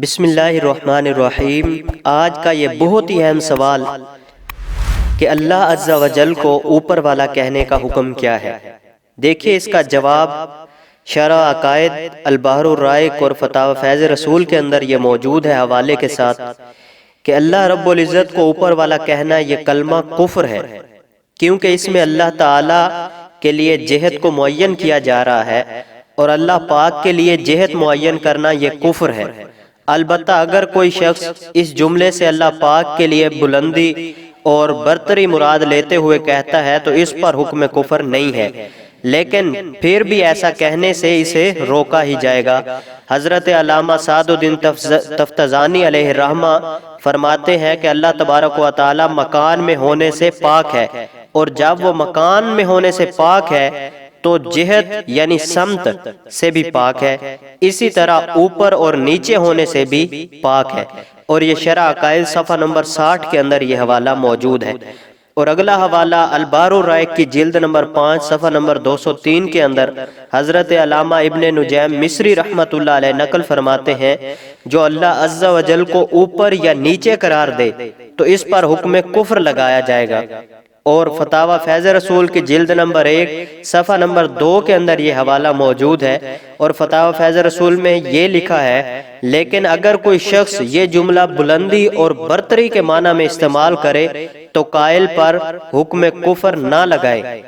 بسم اللہ الرحمن الرحیم۔ آج کا یہ بہت ہی اہم سوال کہ اللہ عز و جل کو اوپر والا کہنے کا حکم کیا ہے۔ دیکھیے اس کا جواب شرح عقائد البحر الرائق اور فتاوی فیض رسول کے اندر یہ موجود ہے حوالے کے ساتھ کہ اللہ رب العزت کو اوپر والا کہنا یہ کلمہ کفر ہے، کیونکہ اس میں اللہ تعالی کے لیے جہت کو معین کیا جا رہا ہے اور اللہ پاک کے لیے جہت معین کرنا یہ کفر ہے۔ البتہ اگر کوئی شخص اس جملے سے اللہ پاک کے لیے بلندی اور برتری مراد لیتے ہوئے کہتا ہے تو اس پر حکم کفر نہیں ہے، لیکن پھر بھی ایسا کہنے سے اسے روکا ہی جائے گا۔ حضرت علامہ سعد الدین تفتزانی علیہ الرحمہ فرماتے ہیں کہ اللہ تبارک و تعالی مکان میں ہونے سے پاک ہے، اور جب وہ مکان میں ہونے سے پاک ہے تو جہت یعنی سمت سے بھی پاک ہے، اسی طرح اوپر اور نیچے ہونے سے بھی پاک ہے، اور یہ شرح عقائد صفحہ نمبر 60 کے اندر یہ حوالہ موجود ہے۔ اور اگلا حوالہ البحر الرائق کی جلد نمبر 5 صفحہ نمبر 203 کے اندر حضرت علامہ ابن نجیم مصری رحمت اللہ علیہ نقل فرماتے ہیں جو اللہ عز و جل کو اوپر یا نیچے قرار دے تو اس پر حکم کفر لگایا جائے گا۔ اور فتاوی فیض رسول کی جلد نمبر 1 صفحہ نمبر 2 کے اندر یہ حوالہ موجود ہے، اور فتاوی فیض رسول میں یہ لکھا ہے لیکن اگر کوئی شخص یہ جملہ بلندی اور برتری کے معنی میں استعمال کرے تو قائل پر حکم کفر نہ لگائے،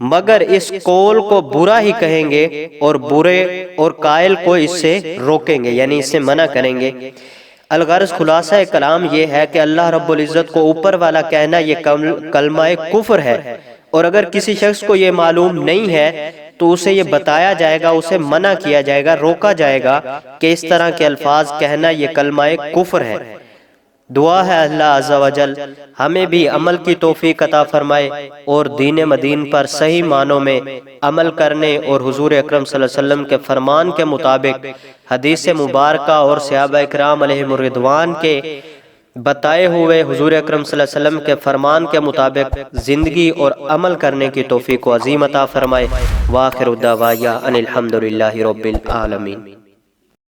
مگر اس قول کو برا ہی کہیں گے اور برے اور قائل کو اس سے روکیں گے، یعنی اس سے منع کریں گے۔ الغرض خلاصہ کلام یہ ہے کہ اللہ رب العزت کو اوپر والا کہنا یہ کلمہ کفر ہے، اور اگر کسی شخص کو یہ معلوم نہیں ہے تو اسے یہ بتایا جائے گا، اسے منع کیا جائے گا، روکا جائے گا کہ اس طرح کے الفاظ کہنا یہ کلمہ کفر ہے۔ دعا ہے اللہ عز و جل ہمیں بھی عمل کی توفیق عطا فرمائے اور دین مدین پر صحیح معنوں میں عمل کرنے اور حضور اکرم صلی اللہ علیہ وسلم کے فرمان کے مطابق حدیث مبارکہ اور صحابہ اکرام علیہم الرضوان کے بتائے ہوئے حضور اکرم صلی اللہ علیہ وسلم کے فرمان کے مطابق زندگی اور عمل کرنے کی توفیق و عظیم عطا فرمائے۔ وآخر دعوانا ان الحمد للہ رب العالمین۔